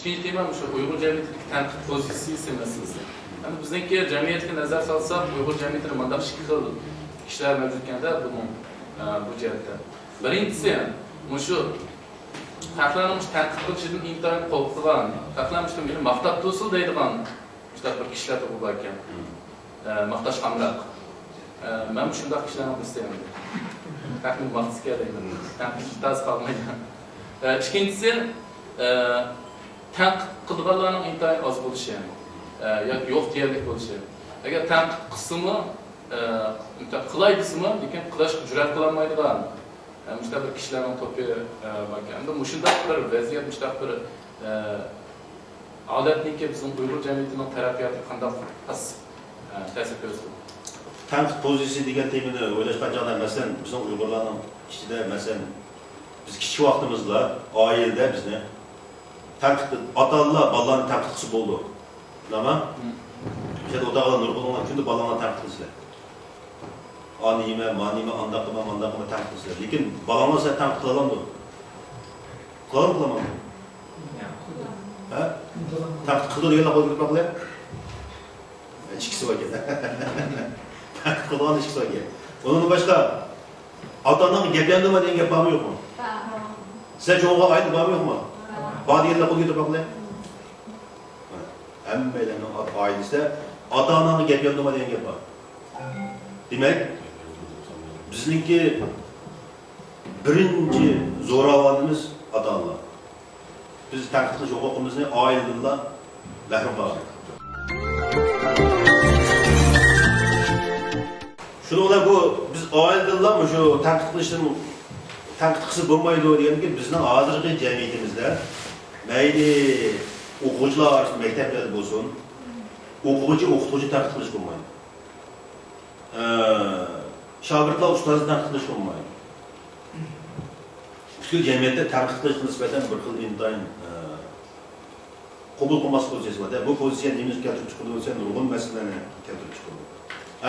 İkinci temam şu Uyghur cemiyetindeki tanqid pozitsiyasi masalasi. Yani bizniki cemiyetga nazar solsak, Uyghur cemiyetini mandaq ikki xil kishilar mavjud ekanda bu jihatda. Birinchisi shu haqlarni tanqid qilishdan intayin qo'rqadigan, haqlarni meni maqtab tursin deydigan shunaqa bir kishilar bor ekan. Maqtashqanlar. Men shunday kishilarni istayman. Haqni maqtasi kerak. Tanqid tas qolmaydi. İkincisi tanqid qilganlarning intayin oz bo'lishi. Yoki yo'q deyarlik bo'lishi. Agar tanqid qismi qilay desimi, lekin qilishga jur'at qilolmaydigan mustaq bir kishilarning to'pi bor ekan. Endi shunday bir vaziyat, mustaq bir odatniki bizning Uyg'ur jamiyatining taraqqiyotiga qanday ta'sir ko'rsatadi? Tanqid pozitsiyasi degan temani o'ylashgan chog'da, masalan, bizning Uyg'urlarning ichida, masalan, biz kichik vaqtimizda oilada bizni tanqid ota-onalar bolalarni tanqid qilsa bo'ldi. Nima? Şöyle odağla nurgulunlar, çünkü balana tanqidlar. Anime, manime, andaqıma tanqidlar. Lekin balana sen tanqid qilalamdı. Qilalamdı. Ha? Tanqid qildi degan lafz kirib qoladi. İkisi var ekan. Tanqid qilgan ikisi var ekan. Onun başqa ota-onaning gapyandimi degan gap bormi yo'qmi? Sizlar cho'g'ga aytib bormi yo'qmi? Bor deganlar qo'l ko'tarib qoladi. Hammalarning oilasida ota-onaning gap yondama degan gap bor. Demak, bizniki birinchi zo'ravonimiz ota-onalar. Biz tanqid qilish huquqimizni oiladan mahrum qildik. Shuni bilan bu biz oiladan shu tanqid qilishdan tanqid qilib bo'lmaydi deganki, bizning hozirgi jamiyatimizda mayli o'quvchilar orasida maktablarda bo'lsin, o'quvchi tanqid qilish bo'lmaydi. Shogirdlar ustozni tanqid qilish bo'lmaydi. Ushbu jamiyatda tanqid qilishga nisbatan bir xil intayin qabul qilmas pozitsiyasi bor. Bu pozitsiya nima keltirib chiqadi bo'lsa, nurg'un masalalarni keltirib chiqadi.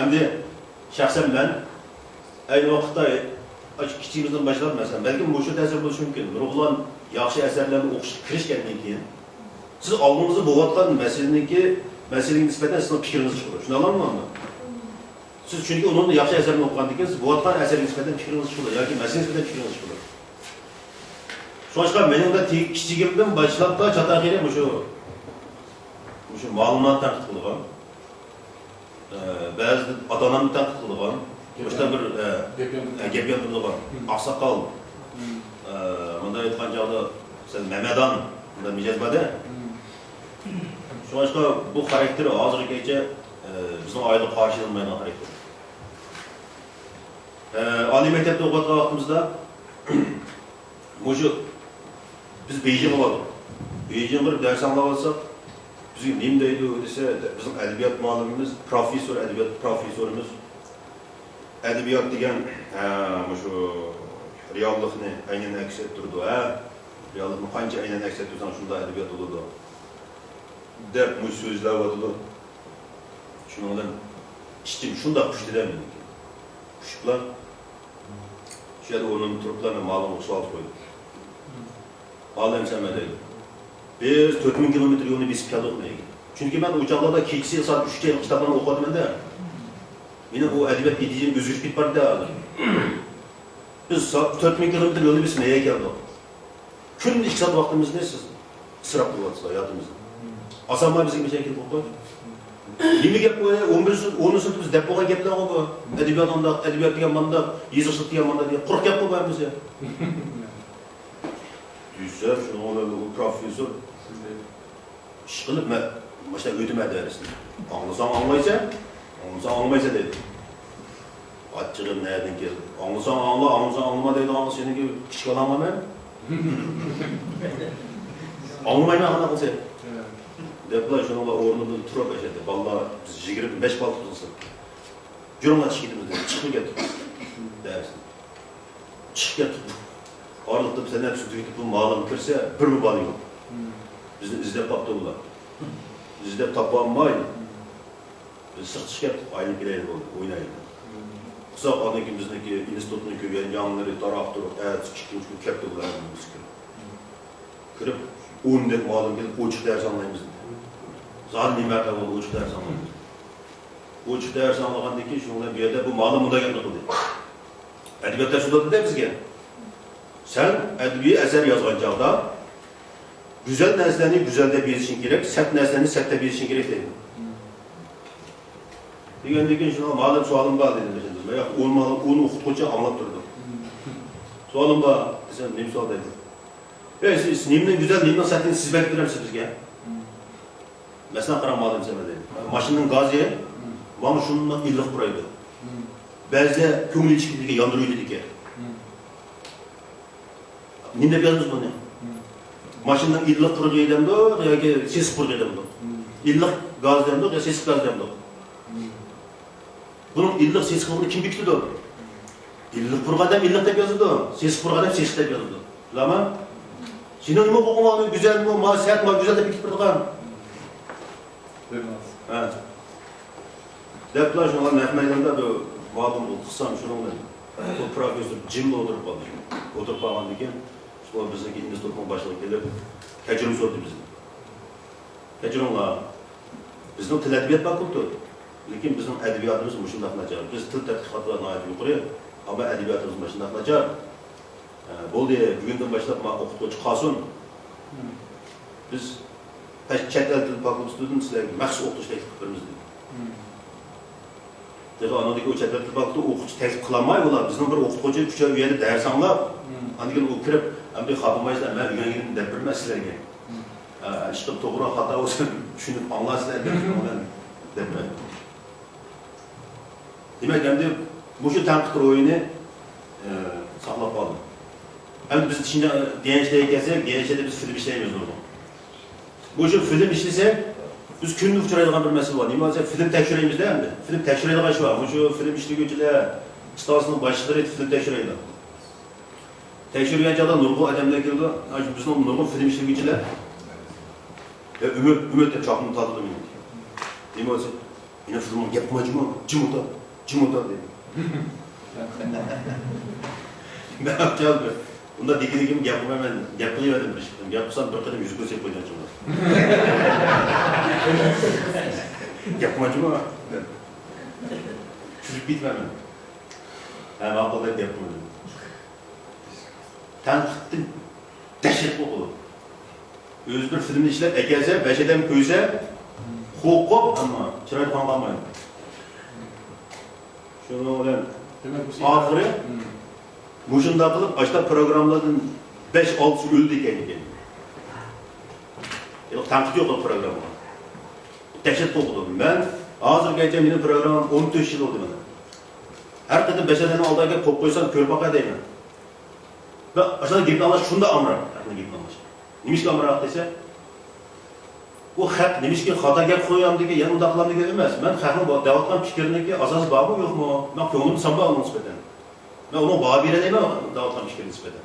Endi shaxsan men ayni vaqtda kichigimizdan boshlab, masalan, balkim bu shu ta'sir bo'lishi mumkin. Nurg'un yaxshi asarlarni o'qishga kirishgandan keyin siz oldingizda bo'layotgan masalaga nisbatan sizning fikringiz chiqadi. Shuni olamizmi? Siz chunki uning yaxshi asarini o'qigandan keyin siz bo'layotgan asarga nisbatan fikringiz chiqadi yoki masalaga nisbatan fikringiz chiqadi. So'shqa mening de kichigimdan boshlab da chataxira shu ma'lumot tanqid qilgan. Ba'zi ota-onamni tanqid qilgan. Boshqa bir gap yondirgan. Oqsoqol. Bunda aytgan joyda siz Mamadan bunda mijoz bor-da. So'shqa bu xarakteri hozirgacha bizning oila qarshilanmaydigan xarakter. Oliy maktabda o'qiyotgan vaqtimizda shu biz Beijing oldik. Beijing bir ders anglab olsak, bizga nima deydi desa, bizning adabiyot muallimimiz, adabiyot professorimiz adabiyot degan shu reallikni aynan aks ettirdi. Reallikni qancha aynan aks ettirsang, shunda adabiyot bo'ladi. Deb so'zlar o'tdi. Shuning bilan ishtim shunda kuchlilar meniki. Kuchlar shu yerda o'rnimni turiblarni ma'lum savol qo'ydi. Ma'lum sana deydi. Biz 4000 kilometr yo'lni besib keldik deydi. Chunki men o'chaqlarda kechasi soat 3 ga kitoblarni o'qidim-da. Meni bu adabiyot ideyam o'zgarib ketib bordi. Biz 4000 kilometr yo'lni besib nega keldik? Kun 2 soat vaqtimizni siz isrof qilyapsiz hayotimizda. Osamlar bizga necha kelib qo'ydi? Nima gap bu? 10 sinf biz deb bo'lgan gaplar bu. Adabiyot onda, adabiyot degan manda, yozishlik degan manda degan quruq gap bo'lmaymiz ya. Yüzler, şunu o profesör iş kılıp başta ödeme dersini. Anlasam anlayacağım, anlasam anlamayacağım dedi. Açığım nereden geldi? Anlasam anlama dedi. Senin gibi küçük olan var mı? Anlamayın mı anladın sen? Dediler şunu ornunda turup yaşadı. Vallahi biz 25 bal tutulsun. Cürümle çıkıyordum dedi. Çıkı getir. Dersin. Çık getir. Aralıkta bir sene sütüydük bu mağlam kirse bir mi balı yok. Bizni izlep tapdı bunlar. İzlep tapamamaydı. Biz sırt çıkıp aynı bireydi oldu, oynaydı. Kısa kadınki bizdeki institutunu köygen yanları, taraftır, çıkıp kepti bunlar. Kırıp o'ndak ma'lum kelib ochiq dars anlaymiz. Zaten nimalar bo'ldi ochiq dars anlaymiz. Ochiq dars anlagandan keyin shunday bu yerda bu ma'lum bunday gapni qildi. Adabiyotda shunday dedi bizga. Sen ədəbi əsər yazğan çağda güzel nəsləni güzəldə bezişin gerek, sərt nəsləni sərtdə bezişin gerek dedi. Degəndə şuna malum sualım var dedim şimdi. Veya onu oxutqucu anlat durdu. Sualım var, desem ne sual dedi. Siz nimden güzel, nimden sərtini siz beklerəmsiniz bizə? Mesela qaram malum sənə dedi. Maşının gazı, bana şununla illıq buraydı. Bəzdə köngül içkilikə yandırıyor dedik ya. Nimde yazmış bunu? Maşından illik pırgı edemdi, ya ki ses pırgı edemdi. İllik gaz edemdi, ya ses gaz edemdi. Bunun illik ses pırgını kim büktü de? İllik pırgı edem, illik de yazdı. Ses pırgı edem, ses de yazdı. Lama? Sinonim okumalı, güzel mi, sert mi, güzel de büktü pırgı. Evet. Depla şunlar Mehmet'inde de vadım kıssam şununla. O profesör Jim'le oturup aldı. Oturup aldı ki, sonra bizdeki institutun başlığı gelip, tecrübe sordu bize. Tecrübe'la, bizim til edebiyat bakıldı. Lakin bizim edebiyatımız müşündak nacar. Biz til tədqiqatlarına ait yukarı, ama edebiyatımız müşündak nacar. Bol diye, bugünden başlayıp okutucu kalsın. Biz çet el til fakültesinin sizlerle məxsus okutucu teklif etmemiz dedi. Anadaki o çetler tıbakta okutucu teklif kılamayı olar. Bizim bir okutucu küçük üyeli ders anlap, anadaki o kirip, hem de kapılmayızlar, ben üyenin depirmez sizlerge. İşte doğru hata olsun, düşünüp anlarsınlar, depirmez. Demek hem de bu şu tanıklık oyunu sağlap aldım. Hem de biz şimdi gençliğe gelsek, gençliğe de biz film işleyemiyoruz orada. Bu şu film işlesek, biz günlük uçuraydıgan bir mesele var. Nima film tekşüreyimiz değil mi? Film tekşüreydigan şey var. Bu şu film işleyiciler, istasının başlıkları film tekşüreydi. Tekşüreyince de nurgu adamlar girdi. Bizim nurgu film işleyiciler. Ümit de çakını tadıdı benim. Nima olsa, yine filmin yapmacı mı? Cımıda dedi. Ne yapacağız be? Bunda dikilikim yapmam ben, yapılıyordum bir şey. Yapsam bir kadar yüzü gösterip oynayacağım. Yapmacı mı? Çocuk bitmem ben. Yani akılda hep yapmadım. Tanıklıktın, dehşet okulu. Öz bir filmini işlep, ekeze, beşeden köze, hukuk ama çırayı kanlamayın. Şunu olan, ahırı, Muşunda kılıp, başta programladın 5-6'sı öldü ekan. Tanqid yo'q o programda. Dehşet okudum. Ben hozirgacha mening programım 14 yil oldu mana. Har qanday beşadan oldiga kelib qo'yib qo'ysam ko'rib boqay deyman. Va aslida gaplanlash shunda amroq, gaplanlash. Nimishga amroq desa, bu haq nimishga xato gap qo'yam degan, yana unda qilam degan emas. Men haqni da'vatdan fikirniki asosi bormi yo'qmi? Men ko'nglim sanbog'im nisbatan. Ben onu bağa bereleyim ama dağıtan fikir nispeten.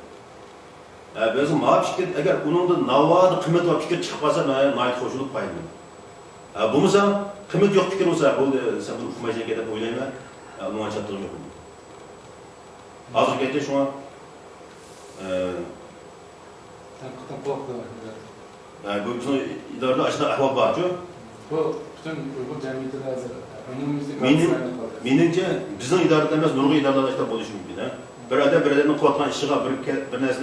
Bizim mağa fikir, eğer onun da navadı kıymet var fikir çıkmasa nayet hoşuluk payını. Bu mesela kıymet yok fikir olsa, sen bunu okumayacak edip oylayma, onu açattığım yok. Hazır geldi şu an. Bu bizim idarada aşağıda ahval var. Bu bütün Uygur cemiyeti de hazır. Menimce bizim idarada emas, nurg'un idoralarda işte bo'lishi mumkin. Birodarning qilayotgan ishiga bir narsa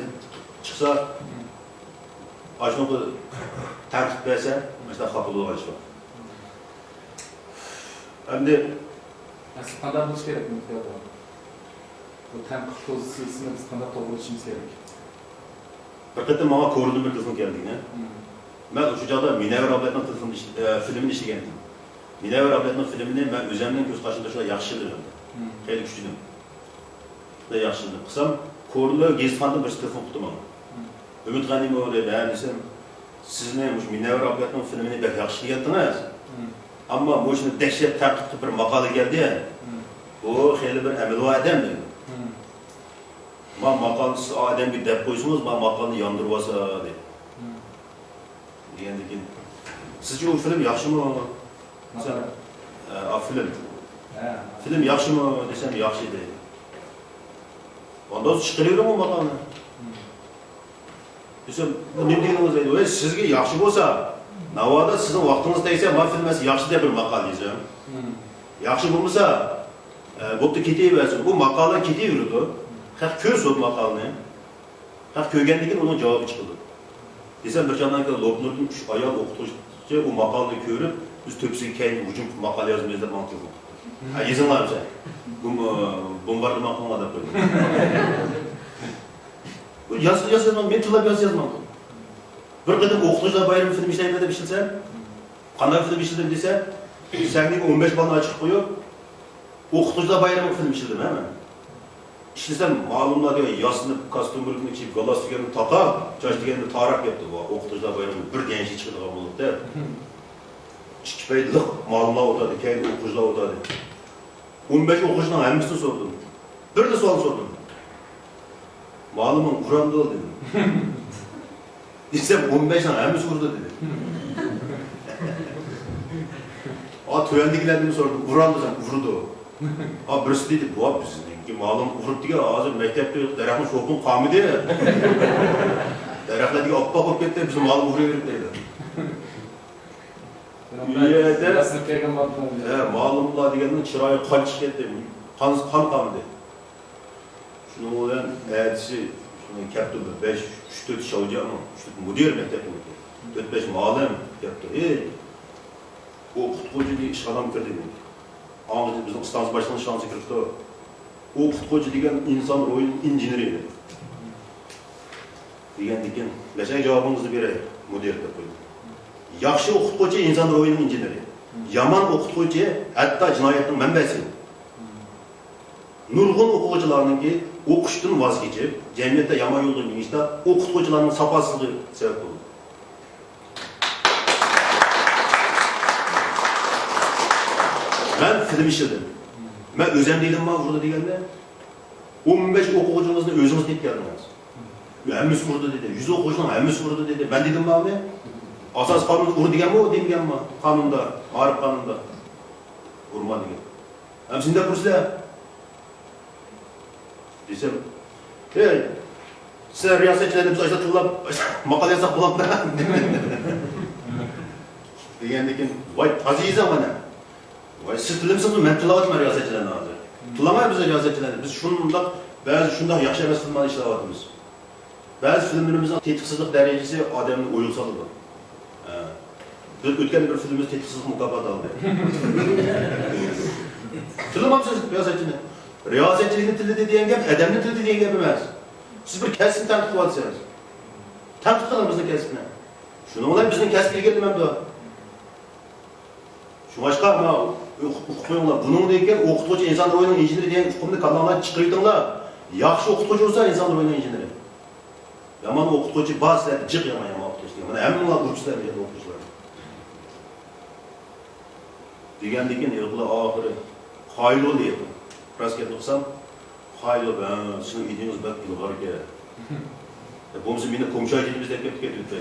chiqsa, ashuni tanqid bersa, mesela xafa bo'lish bor. Endi siz qanday bo'lish kerak bu? Bu tanqid pozitsiyasini biz qanday to'g'rilashimiz kerak? Bir qator menga ko'rinib bir telefon keldi. Men o'sha joyda Minavir Ablayevning filmini ishlagan edim. Minavir Ablayevning filmini men o'zimning ko'z qarshimda shunday yaxshi bilaman. Xeyli kuchli. Shunday yaxshi deb qilsam, ko'rinib gezitxondan bir telefon qildim menga. Umid G'animov dedi, desam, sizni Minavir Ablayevning filmini bek yaxshi degandiz. Ammo bu ishni dahshat tanqid qilib bir maqola keldi. Bu xeyli bir amilvoy odam dedi. Men maqolani siz odamga deb qo'ysangiz, men maqolani yondirib olsa dedi. Degandan keyin sizce o film yaxshimi? Film yaxshimi desam yaxshi deydi. Ondan chiqaraveraman maqolani. Desem, bu ne deganingizga aytdi, sizga yaxshi bo'lsa, navoda sizning vaqtingiz tegsa, men filmasi yaxshi deb bir maqol yozam. Yaxshi bo'lmasa, bo'pti ketaversin. Bu maqola ketaverdi. Haq ko'z o'tib maqolni. Haq ko'rgandan keyin uning javobi chiqdi. Desem bir jondan keyin Lobnurning 3 ayol o'qituvchisi u maqolani ko'rib, biz to'psiga keyin hujum maqola yozmaymiz deb maqtadi. Ha, yozinglarmiz. Bu bombardimon qilmadi deb qo'ydi. Bu yazman, men tilab yozman. Bir qadim o'qituvchilar bayrami film ishlaydi deb ishlasam, qanday film ishladim desa, senga 15 balni ochib qo'yib, o'qituvchilar bayrami film ishladim, ha? İşlesem malumlar diyor, yasınıp, kostüm bölümünü çeyip, galastiklerini takar, çarşıdığını tarak yaptı bu. Okutucular bayramı bir gençlik çıkırdı kabulluq da. Çıkıpaydık, malumlar otadı, kendi okutucular otadı. 15 okutucudan hemmisini sordum. Bir de sual sordum. Malumun Kur'an'da ol dedim. Desem 15'den hemmisi vurdu dedi. Tövendikilerini sordum, Kur'an'da sen vurdu. Birisi dedi, bu abi bizim. Malum vurup diye ağzı mektepte derahın şokun kamı diye. Derahla diye appak olup gitti, bizim malum vuruyor verip deydi. Malumla diyenin çırayı kan çıkıttı, kan kamı diye. Şunu olan eğerisi, şunu kaptı 5-3-4 şavcı ama, 3-4 müdür mektepte gitti. 4-5 malum yaptı. O kutkucu diye iş adam kirdi. Ağzı bizim İstanbul başkanı şansı kirdi. O'qituvchi degan inson ruhining injeneri edi. Degandan keyin javobingizni beray, mudir deb qo'ydi. Yaxshi o'qituvchi inson ruhining injeneri. Yomon o'qituvchi hatto jinoyatning manbasi. Nurg'un o'quvchilarningki o'qishdan voz kechib, jamiyatda yomon yo'lga minishda o'qituvchilarning safosizligi sabab bo'ldi. Men film ishladim. Ben özem değilim mi burada degende 15 okuyucumuzun özümüz deyip geldiniz. Hemmisi vurdu dedi. 100 okuyucunun hemmisi vurdu dedi. Ben dedim mi abi? Asas kanunu vurdu degen mi o demigen mi? Kanunda, Arif kanunda. Vurma degen. Hemsinde kurslar. Desem, size riyasetçilerine biz açta tırlap, makale yazsak bulan da. Degendeki, vay azize bana. Vay siz tilimsiniz mi? Ben tilavatım riyasetçilerine hazır. Tilamay bize riyasetçilerine. Biz bazı şundan yaxşı emas filmlarni ishlavatimiz. Bazı filmlerimizin tetkiksizlik derecesi adamın uyulsalıdır. Biz ötken bir filmimiz tetkiksizlik mukafat aldı. Tilamamsınız riyasetçini. Riyasetçiliğin tili dediğin gibi, adamın tili dediğin gibi emas. Siz bir kesbini tanqid qilyapsınız. Tanqid qilin bizni kesbini. Şunu olan bizning kasbga keldim da. Şu başka ama o'qitmayinglar. Buningdan keyin o'qituvchi inson ruhining injeneri degan hukmni kallandan chiqaringlar. Yaxshi o'qituvchi bo'lsa inson ruhining injeneri. Yomon o'qituvchi ba'zida jiq yomon o'qituvchi. Mana hammalar o'qituvchilar deydi o'qituvchilar. Degandan keyin yig'lar oxiri qoyil deydi. Rasket qilsam, qoyil ben sizning idingiz bak ilg'or ekan. Bo'lmasa meni ko'mshayligimiz deb ketib ketdi.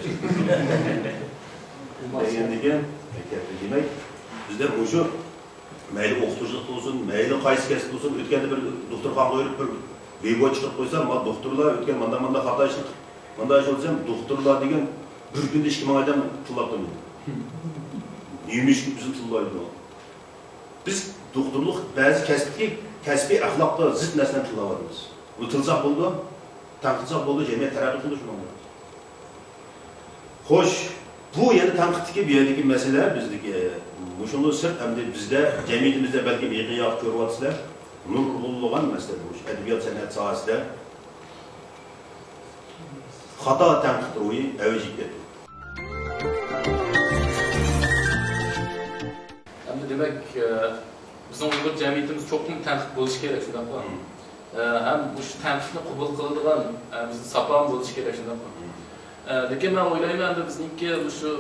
Degandan keyin demak bizde o'sha mayli o'qituvchilik bo'lsin, mayli qaysi kasb bo'lsin, o'tganda bir doktorxonaga yurib bir bebo chiqib qo'ysam, men doktorlar o'tgan manda xato ish bo'lsam, doktorlar degan bir kunda 2000 odam pullab turadi. Neymiş ki bizim tullaydı. Biz doktorluq ba'zi kasbiy axloqqa zid narsani tillayapmiz. Unutilsak bo'ldi, tanqidsak bo'ldi, jamiyat taraqqiy qildi shunday. Xo'sh, bu yana tanqiddagi bu yerdagi masala bizniki shunday sir hamda bizda jamiyatimizda balki beqiyos ko'ryapsizlar. Nurg'unlagan masala bu adabiyot san'at sohasida xato tanqid ro'yi avjiga ketdi. Demek bizim Uyghur cemiyetimiz çok mu tanqid bo'lishi kerak shundan mı? Hem bu tanqidni qabul qiladigan bizim sapam bo'lishi kerak shundan mı? Lekin men o'ylayman da bizniki shu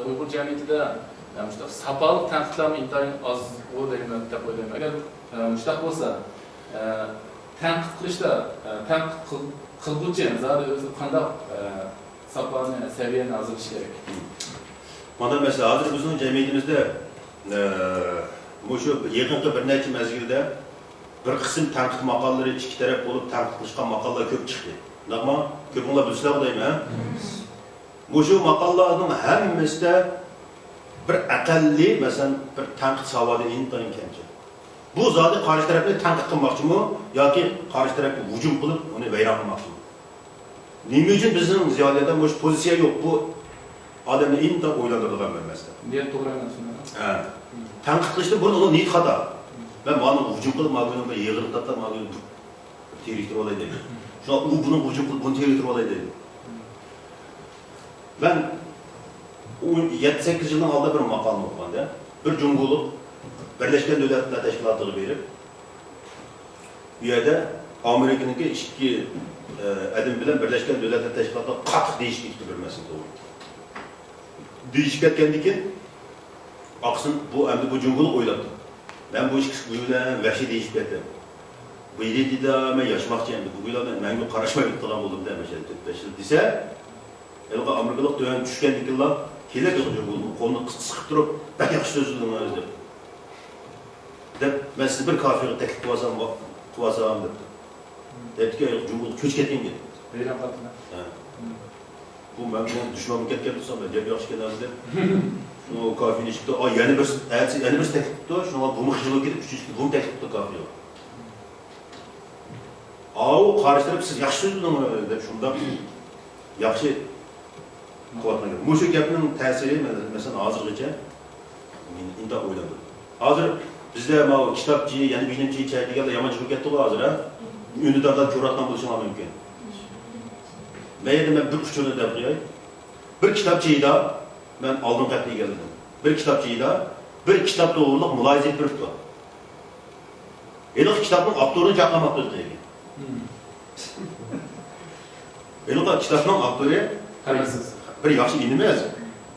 Uyghur cemiyetida işte sapalik tanqidlarni intayin az o'ylayman deb o'ylayman. Agar mushtaq bo'lsa, tanqid qilishda tanqid qilguvchi zodi o'zi qanday sapani saviyani ozilishi kerak. Mana mesela hozir bizning jamiyatimizda şu yaqinqi bir necha mezgilda bir qism tanqid maqolalari ikki taraf bo'lib tanqid qilishgan maqolalar ko'p chiqdi. Naqma ko'pinglar bilsizlar deyman. Mushu maqollarning hammasida bir aqalli, masalan, bir tanqid savodi intayin kamchi. Bu zodi qarshi tarafni tanqid qilmoqchimi yoki qarshi tarafga hujum qilib, uni vayron qilmoqchimi? Nima uchun bizning ziyoliyada bu pozitsiya yo'q? Bu odamni intayin o'ylantiradigan bir masala. Niyat to'g'ri emas. Ha. Tanqid qilishda bu niyat xato. Ben bana hücum kılıp mağdurun ve yığılıp tatlar mağdurun teröristler olaydı. Şu an bunun hücum kılıp bunu teröristler olaydı. Ben 7-8 yılın aldı bir makam okumandı. Bir cumhurluk Birleşken Devletler Teşkilatı'nı verip bir yerde Amerika'nın iki edim bilen Birleşken Devletler Teşkilatı'na katı değişiklik vermesini doğru. Değişik etkenliği aksın bu cumhurluk oyladı. Ben bu iş buyulan vahşi değişip ettim. Bu yedi de ben yaşamak için bu buyulan ben bu karışmaya bittiğim oldum demiş. 4-5 yıl dese, elbette Amerikalık dönem düşken dikiller, kile kılıcı buldum, kolunu sıkıp durup, pek yakış sözlüğüm var dedi. Ben size bir kafiri teklif tuvasam dedi. Dedi ki Cumhurbaşkanı köç keteyim dedi. Beyran katına. Bu ben bunu düşmanlık etken tutsam ben cep yakış kenarı dedi. O kafirine çıktı. Yeni bir teklif tuttu. Şuna bu mıhcılığı gidip bu teklif tuttu kafir. O karıştırıp siz yaxşı sözlüğünü deb şunda yaxşı kıvatına geldi. Bu şu gapning ta'siri mesela hazırgacha men inta o'yladim. Hozir bizda bu kitobchi, yana bilimchi chaydiganlar yomon chiqib ketdi hozir ha. Unidarda ko'ratgan bo'lishi mumkin. Men bir uchuni deb qo'yay. Bir kitobchida ben aldım qat'iy geldim. Bir kitobchida bir kitob to'g'riliq muloyiza etib turibdi. Endi kitobning avtorini chaqirmoqda deydi. Endi kitobning avtori bir yaxshi inim emas.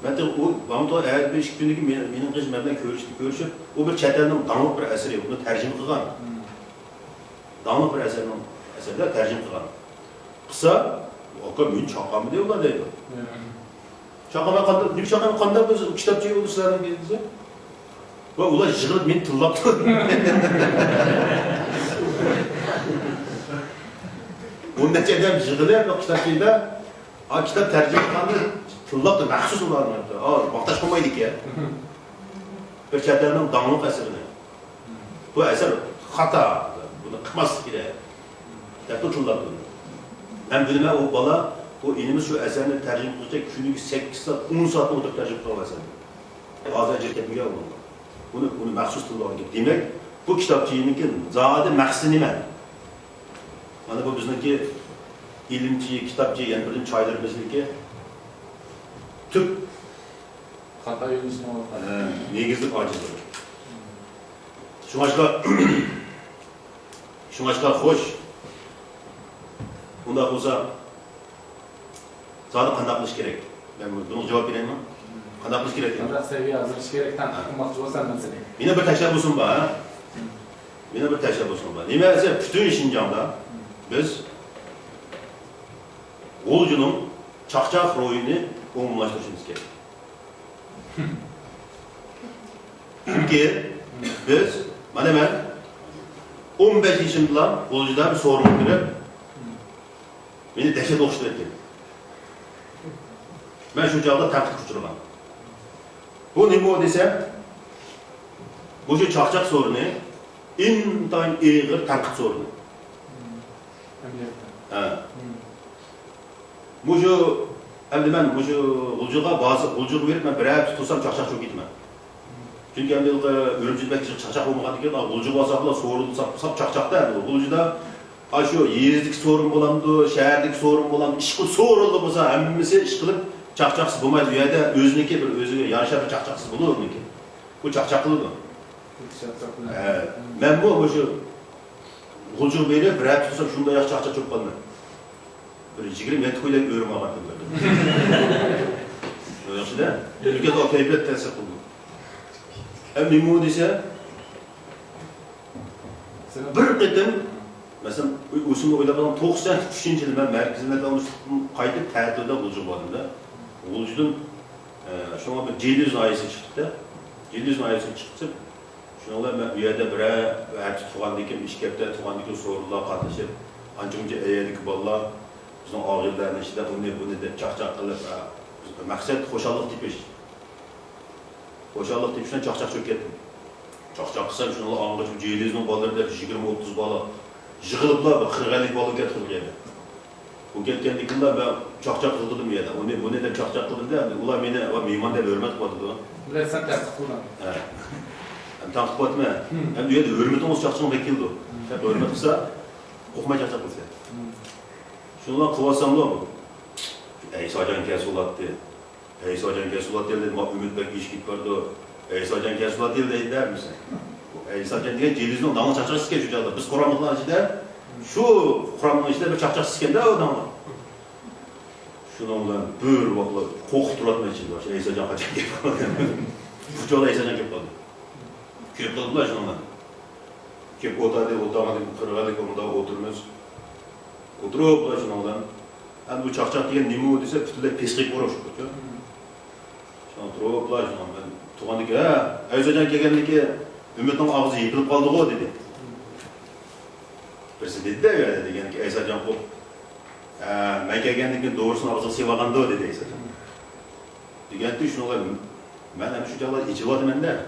Ben de o bana eğer bir iş günlük benim kız benden görüşüp o bir çetelinin dağınık bir eseri bunu tercüme kılgan. Dağınık bir eserler tercüme kılgan. Kısa o kadar mühim çakamı diyorlar dedi. Çakama kandı, bir çakama kandı biz kitapçıyı oldu sizlerden geldiğinizde. Ve ulan jığılıp beni tırlattı. Onun neticeden jığılıp o kitapçıyla kitap tercüme kandı. Tırlattı, məxsus olarını yaptı. Baktaş koymaydık ya. Bir çetelinin dağınık eserini. Bu eser hata, bunu kıkmaz ki de. Yaptı tırlattı. Ben bilmem o bala, o inimiz şu eserini tercüme kılacak, çünkü 8 saat, 10 saat oturup tercüme kılan eser. Ağzı cerketmiyor bunu. Bunu məxsus tırlattı. Demek, bu kitapçıyınınki zaten məxsini mən. Hani bu bizdeki ilimci, kitapçı, yani bizim çaylarımızdaki tüp hata yönüsünü ortaya. Negizlik acizdir. Şunaşlar hoş. Bunda olsa zaten kandaklış gerek. Ben bunu cevap vereyim mi? Kandaklış gerek. Kandak seviye hazırlaş gerekten akılmakçı olsan mesele. Yine bir teşebbüsüm var. Yine bir teşebbüsüm var. Niye bütün Şincan'da biz Ulucu'nun çakçak rolünü umumlaştırışımız gerek. Çünkü biz, ben 15 yaşımda Ulucu'da bir sorun verip beni dehşet oluşturdu. Ben şu çağda taktik uçurmam. Bu ne bu desem, bu şu çakçak sorunu intayın ağır taktik sorunu. Bu şu hem ben bu şu Ulucu'ya bazı Ulucu'yu verip ben bir ay tutursam çakçak çok gitmem. Çünkü hem de örümcülmek çakçak olmadan diyor, Ulucu basakla sorulsap çakçakta hem Ulucu'da şu yerizlik sorun bulamdı, şehirlik sorun bulamdı, işkıl soruldu olsa hemmisi işkılıp çakçaksız bulmaydı. Ya da özüneki bir özü yarışa bir çakçaksız bulur mu ki? Bu çakçaklıdır. Ben bu şu Ulucu'yu verip bir ay tutursam şunda yaş çakçak çok kalmıyor. Böyle ciğerim yetkiyle örüm ağırdım böyle. Yaxşı da? Ülkede o keyfiyet tesir kıldı. Hem nimo dese bir qetim mesela o'zimni o'ylab 93 yilda men markazimda qaytib ta'tilda Ulucu bo'ldimda. Ulucudan shunga bir 700 oyisi chiqdi. 700 oyisi chiqdi. Shunga men bu yerda bir tug'andan keyin ishkabda tug'andan keyin so'rovlar qatnashib, ancha-muncha ayollik bolalar Bizning og'irlarning ichida buni deb chaqchaq qilib, maqsad xo'shallik tepish. Xo'shallik tepishdan chaqchaq cho'kib ketdim. Chaqchaq qilsam shuni ang'ich jelizning bolalari 20-30 bola yig'iliblar 40-50 bola keltirgan. Bu ketganligimda men chaqchaq qildim yana. Buni deb chaqchaq qildim-da, ular meni va mehmon deb hurmat qildi. Ular sen ta'qib qilgan. Ha. Ta'qib etme. Hem de hürmetimiz çakçının bekildi. Hep hürmet kısa, okumaya çakçak kılsa. Şundan kıvarsam da mı? Eysa Can Kesulat diye. Eysa Can Kesulat diye dedim, Ümit Bek iş git vardı. Eysa Can Kesulat diye de der misin? Eysa Can diye Celiz'in damla çakçak sıkıyor şu çaldı. Biz Kur'an'ın içinde, şu Kur'an'ın içinde bir çakçak sıkıyor da o damla. Şundan böğür bakla, kokuk duratmaya çıkıyor. Eysa Can kaçak gibi. Bu çoğu Eysa Can gibi kaldı. Köp kıldılar şundan. Köp otadı, kırıgadık onda oturmuyoruz. Oturuyorlar şundan. Yani bu çakçak diyen nime o dese, bütünler peslik var hoşuk tutuyor. Şundan oturuyorlar şundan. Ben tuğandı ki, Eysacan gelgendi ki, Ümit'in ağzı yıkılıp kaldı o dedi. Birisi dedi de öyle dedi, yani ki Eysacan kop. Ben gelgendi ki doğrusunu ağzı sevağında o dedi Eysacan. Degenti şunlar, ben hem şu çalar içi vardı bende.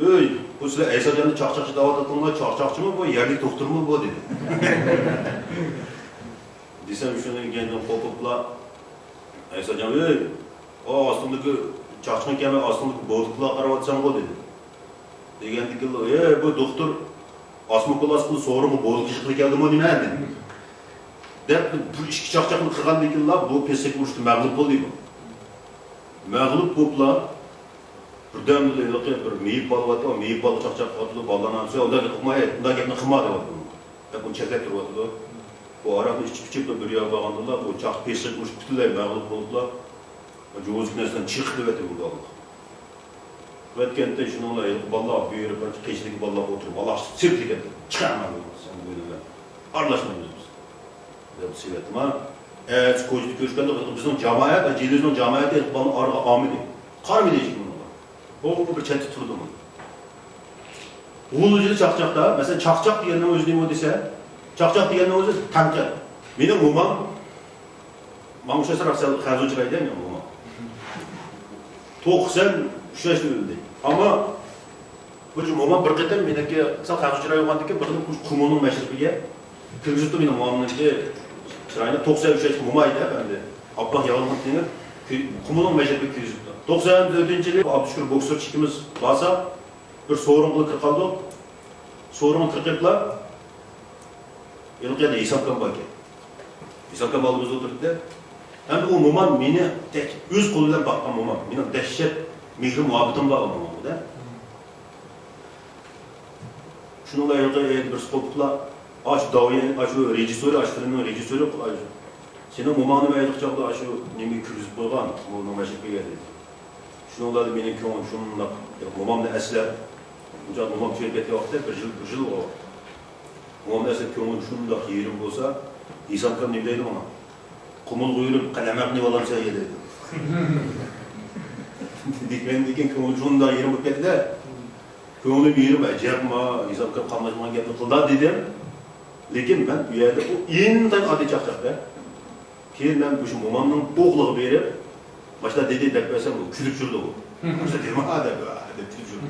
Öy, bu sizler Eysacan'ı çakçakçı davet atılma, çakçakçı mı bu, yerlik doktor mu bu dedi. Desem şunu kendim kopukla, Eysacan, öy, o aslındaki çakçının kemi aslındaki boğdukla karavatsan bu dedi. Degendik ki, bu doktor asmokolas kılı soru mu, boğduk işikli geldi mi değil mi dedi. Dep, bu işki çakçakını kırgan değil bu pesek vuruştu, mağlup oldu mu? Mağlup kopla, birden bir meyip balı vardı, o meyip balı çakçak atıldı, baldan almışsa, onda gitme kımadı vardı. Hep bunu çeklet durdu. Bu arada içip bir yer bağlandılar, bu çak pesek vuruş bütünler mağlup oldular. Cevizlik neslinden çıktı ve bu balık. Vetkent'te şununla balığa büyürüp, keçideki balığa oturup, Allah sirtlik etti. Çıkarma sen böyle. Arlaşmayız biz. Bu sivetim ha. Evet, koyucu köşkende bizim cemaat, Celiz'in cemaati ekbanın arka amidi. Kar mı diyecek bunu? O bir çenti turdu mu? Uluculu çakçakta, mesela çakçak diyenler özleyeyim o dese, çakçak diyenler özleyeyim, tankı. Benim umam, bana şu esir aksel xəzucıra edeyim ya umam. Toğsan, şu yaşta öldü. Ama, bu umam bir qetem, meneki, sen xəzucıra yoğandı ki, bir kumunun meşrifiye, kırgızıtı benim umamın ki, Sırayla 93 yaş mumaydı ben de. Abbaq yağılmak denir. Kumunun meşrebi kürüzüktü. 94. yılı Abdüşkür boksör çikimiz varsa bir sorun kılı kırkaldı. Sorunu kırkıpla yılqiyada İsam Kambaki. İsam Kambalımızda oturdu. Hem de o muman beni tek öz koluyla bakkan muman. Benim dehşet mihri muhabbetim var o muman da. Şununla yılqiyada bir skopukla aç daviyen, aç o rejisörü, aç filmin rejisörü, aç. Senin mumanı verdik çağda aç o nemi kürüzüp koygan, onun meşrikpe geldi. Şununla da benim köyüm, şununla, mumam da esler. Bunca mumam şerbeti vaxtı, bir yıl o. Mumam da esler köyüm, şununla yerim olsa, İsam kan ne bileydim ona. Kumul koyulup, kalemek ne olam sen yedi. Dikmen diken köyüm, şununla yerim bu ketler. Köyümü bir yerim, acayipma, İsam kan kalmacıman geldi kılda dedim. Lekin ben bu yerde o yeniden adı çakçakta. Keyin ben bu şu mumamın boğluğu verip, başta dedi depresem o, külüp sürdü o. Başta dedim, ha de külüp sürdü.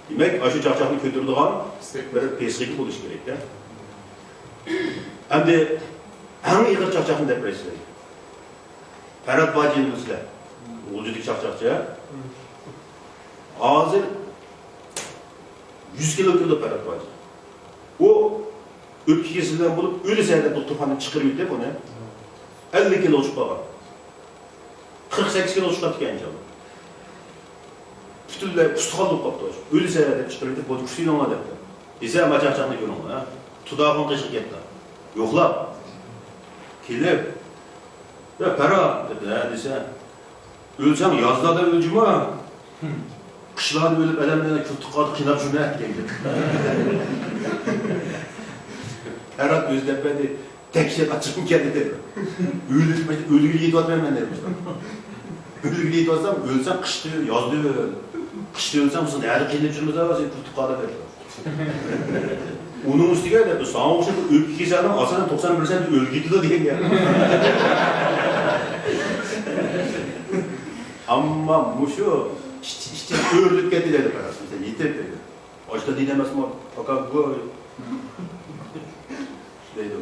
Demek, aşı çakçakını kötürdüğün bir pesriki buluş gerek de. Hem de, en iyi çakçakın depresiyonu. Ferhat Bacı'nın üzere, Ulucu'daki çakçakçıya. Ağzı 100 kilo kırdı Ferhat Bacı. O öpki kesilden bulup ölü seyredip doktorhanı çıkarıyor deyip onu 50 kilo uçup bağa 48 kilo uçup kaptı genç aldı. Bütünle pustukallık kaptı o. Ölü seyredip çıkarıyor deyip o küsüyle ona deyip. Dese ama çarçanlı görün ona. Tudağın kışık yetti. Yokla. Kelip. Ya para dedi dese. Ölsem yazda da ölcüm ha. Kışlarda ölüp elemlerine kültük kaldı, kınar cümle et geldi. Ferhat Özdepen'de tek şey açığım kendi dedi. Ölügül yedi atmayayım ben demiştim. Ölügül yedi atsam, ölsem kış diyor, yaz diyor. Kış diyor ölsem, mısın? Eğer kelip cümle var, sen kültük kaldı dedi. Onun üstüge de sana okşayıp öpki keserden aslında 90% ölgüydü diye gel. Ama muşu işte ördük geldi dedi mesela yeter dedi. Başta dinlemez mi? Fakat bu deydi.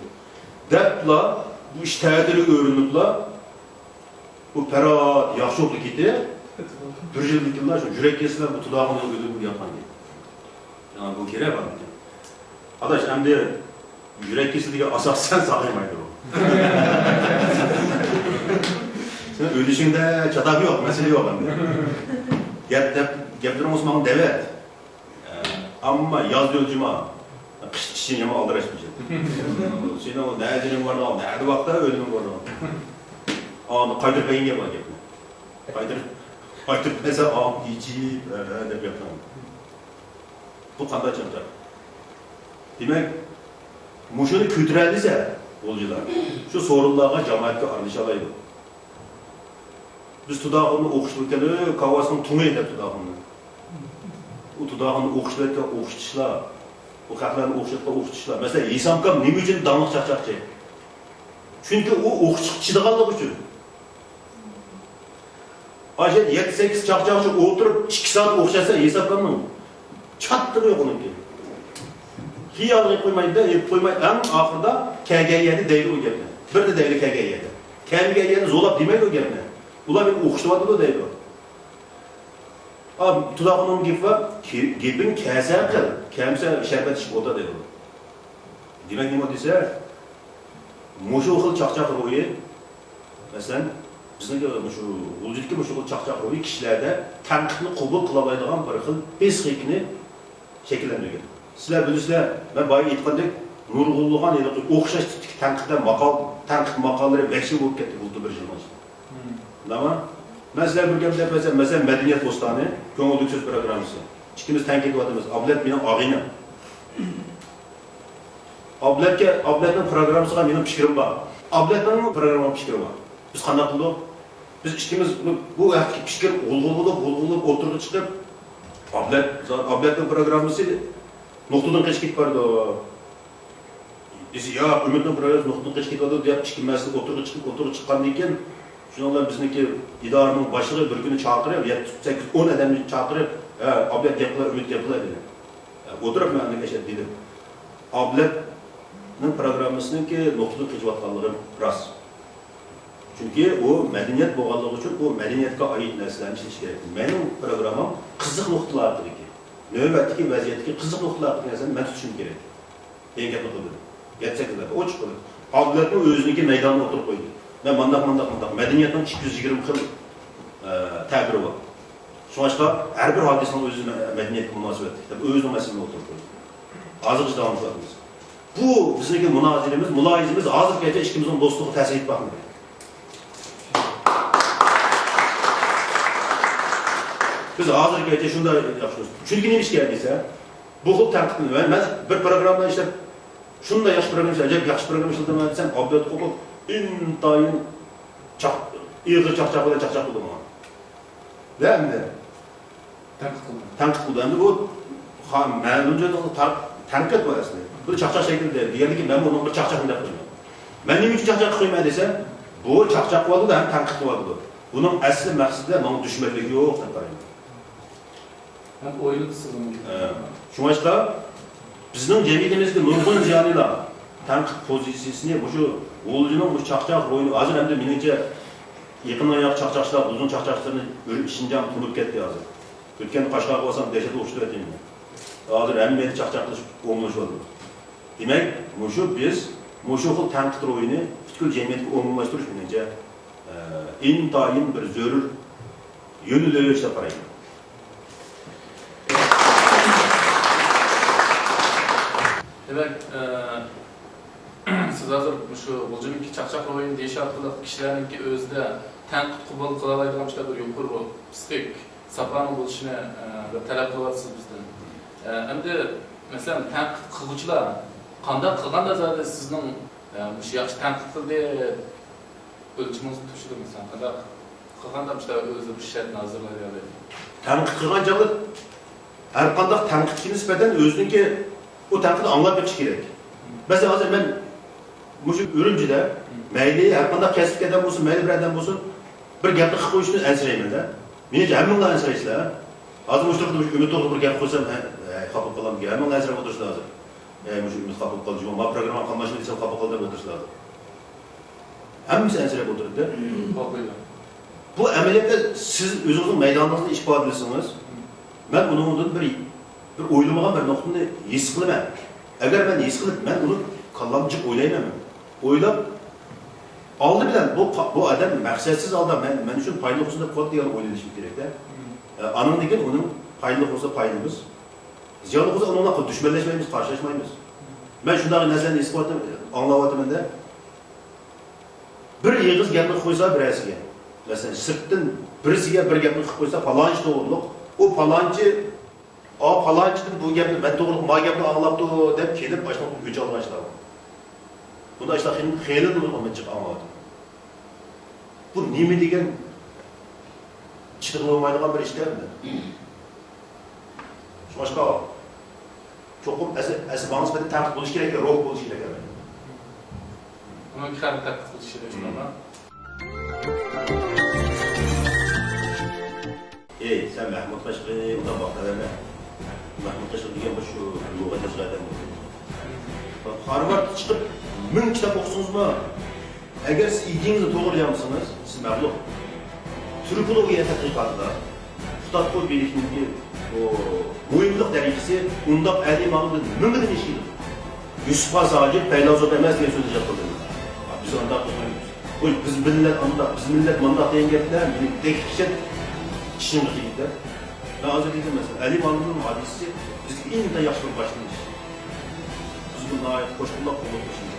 Depla bu iştahları öğrenipla bu perat yaxşı oldu gitti. Bir yıllık yıllar şu yürek kesilen bu tudağını ödül yapan diye. Yani bu kere var mı? Adaş hem de yürek kesildiği asas sen sağlayamaydı o. Sen ölüşünde çatak yok, mesele yok hem de. Geptirim Osman'ın devet. Ama yaz ölçüma, kış için yama aldıraşmayacak. Senin o nereden vardı al, nerede vakti ölümün vardı al. Ağını kaydır beyin yapma gepme. Kaydır mesela ağım içi, öyle yapma. Bu kanda çıkacak. Demek, muşunu kütürəldiyse, olcular, şu sorunlarına cemaatke arnışalaydı. Biz tudağını oxuştururken, kavasının tumu edip tudağını. O tudağını oxuştururken oxuştuşlar, o xalqlarını oxuştuşlar. Mesela İsamkam neme için damlıq çaqçaq çek? Çünkü o oxuşçıdığanlık için. Aşet 7-8 çaqçaqçı oturup 2 saat oxuşasa İsamkamın çattırı yok onun gibi. Hiyal yap koymaydı, yap koymaydı. En ahırda KGY'de değil o gelme. Bir de değil KGY'de. KGY'de zolap demeydi o gelme. Ulan benim oxuşturmadı da değil o. Abi tudağın onun gibi var, gibin kəsə qıl, kəmsə şərbət işib o da değil o. Demək ne o desə, muşu xıl çaqçaq royu, məsələn, bizden şu ulucudaki muşu xıl çaqçaq royu kişilerde tənqidini qubul qılalaydıgan bir xıl besqiyini şekilləndirген. Sizler bilirsizler, ben bayi etqandak nurgulluğan edip oxşaş tənqidlər, tənqid maqalları vəhşi olub ketdi buldu bir yılın içinde. Ama ben sizler bir gəmdə yapacağım, mesela Medeniyet Bostanı, Köngüllük Söz Programısı. İkimiz tənqid vadimiz, Ablet benim ağıyla. Ablet'in programısına benim fikrim var. Ablet'in programı fikrim var. Biz qanday qılдық? Biz ikimiz bu vaqtki fikir olğulup oturdu çıkıp Ablet'in programısı noktadan keş ketip bardı. Biz ya Ümit'in programı noktadan keş ketip bardı deyip ikimiz oturdu çıqqandan keyin şunlar bizniki idarenin başlığı bir günü çağırtırıp 8-10 adamı çağırtırıp Ablet yapılar, Ümit yapılar dedi. Oturup ben de keşet dedim. Ablet'in programısının ki noktadan keş vatqanlığım rast. Çünkü o medeniyet boğallığı için o medeniyetke ait neslerini işleyiş gerek. Benim programım kızık noktalardır ki. Növbətteki vəziyyətdeki kızık noktalardır neslerini ben tutuşum gerek. Ben gepini kıldım. Gerçekten o çıkıldı. Ablet'in özündeki meydanına oturup koydu. Ben mandak. Medeniyetin 220 yıl təbiri var. Sonuçta her bir hadisenin özü medeniyetki münasibetdir. Özünün meselini oturup koydu. Azıcı davamcılarımız. Bu bizdeki münazirimiz, mülahizimiz azıcı gece işimizin dostluğu təsir etip bakmıyor. Biz hazır gece şunu da yapıyoruz. Çünkü neymiş geldiyse, bu xil tənqidini ben bir programda işte şunu da yaxşı program işleyeceğim, yaxşı program işleyeceğim desem, Ablet okup intayın ığır çaqçaqlıda çaqçaq buldum ona. Değil mi? Tənqid buldum. Hem de bu mənimce tənqid var aslında. Bu çaqçaq şekilde diyelim ki ben onun bir çaqçaqını da koymayayım. Ben neyim için çaqçaq koymayayım desem, bu çaqçaq vardı da hem tənqid vardı. Bunun əsli məqsidi de onun düşməkliyi yok. Hem oyunu kısıldım. Şumaşta bizning cemiyetimizde nurg'un ziyonilar tanqid pozitsiyasini şu Ulucunun bu çaqçaq royunu hozir hamda meningcha yaqin oyoq chaqchaqchilar uzun chaqchaqchilarni Shinjang tunib ketdi hozir. O'tgan Qashqarga bo'lsam dehshat o'xshataymi. Hozir hamma chaqchaqlash o'mlashyapti. Demak, biz shu xil tanqid royini butkul jamiyatga umumlashtirish meningcha intayin bir zarur yo'nalish deb qarayman. Demek, siz hazır şu Ulucununki çaqçaq royunu deyiş arqılı kişilerinki özde tanqid qubul qılalaydigan bir yuqur bu psixik saqlanib bo'lishini talab qilyapsiz bizdan. Endi masalan tanqid qiluvchilar qanday qilganda zaten sizning shu yaxshi tanqid qildi o'lchimingiz tushdi masalan qanday qilganda o'zi bir shart hazırlayadi. Tanqid qilgan chog'da her qanday tanqidga nisbatan o'ziniki o tanqidni anglab berish kerak. Mesela hozir men mushu Urumchida mayli har qanday kasbga adam bo'lsin, mayli bir adam bo'lsin, bir gapni qilib qo'yishni ansirayman-da. Menimcha hammanglar ansiraysizlar. Hozir mushu turibdi, umid to'g'ri bir gap qo'ysam, qabul qilaman degan. Hammanglar ansirab o'tirishlar hozir. Mushu umid qabul qildi, ma programma qilmashni desam qabul qildi deb o'tirishlar. Hammasi ansirab o'tiribdi. Bu amaliyotda siz o'zingizning maydoningizda ifodalasıngiz, men uningdan bir o'ylamagan bir nuqtani his qilaman. Agar men his qilib, men uni kallamcık o'ylayman. O'ylab oldi bilan bu odam maqsadsiz holda men uchun foyda bo'lsin deb qoldi degan o'ylanishim kerak-da. Aning degan uning foyda bo'lsa foydamiz. Ziyon bo'lsa uningla dushmanlashmaymiz, qarshilashmaymiz. Men shunday narsalarni isbotni anglayapman-da. Bir yig'iz gapni qo'ysa birasiga. Masalan, sirtdan birisiga bir gapni qilib qo'ysa, falonchi to'g'riliq, o falonchi falonchidan bu gapni men to'g'riliq, ma gapni anglabdi deb kelib boshqa o'ch olg'ashlar. Bunda işte xeyli nurg'un chiqib olmadim. Bu nima degan chiqib olmaydigan bir ishlarmi? Boshqa cho'qim asbonimiz bilan tanqid bo'lish kerak, roh bo'lish kerak. Buni ham tanqid qilish kerak. Sen Mahmud Qashqi undan baqalarma. Mahmud Qashqi degan bu shu lug'at tashqaridan. Harvard chiqib 1000 kitap o'qisangiz-mi? Agar siz idingizni to'g'rilayapsınız, siz mag'lub. Türkologiya tadqiqotida Xitoy birlikning o muhimlik darajasi undaq adi ma'lumot nimadan ishlaydi? Yusuf Hazajib Paylazod emas degan so'zni aytdi. Biz undaq qilmaymiz. Qo'y biz millat mandaq degan gaplar tekshir ishimiz deydi. Ben hozir dedim mesela Ali ma'lumotning hadisi bizga eng yaxshi bir boshlanish. Biz bunday qo'shqo'llab qo'ymoqchimiz.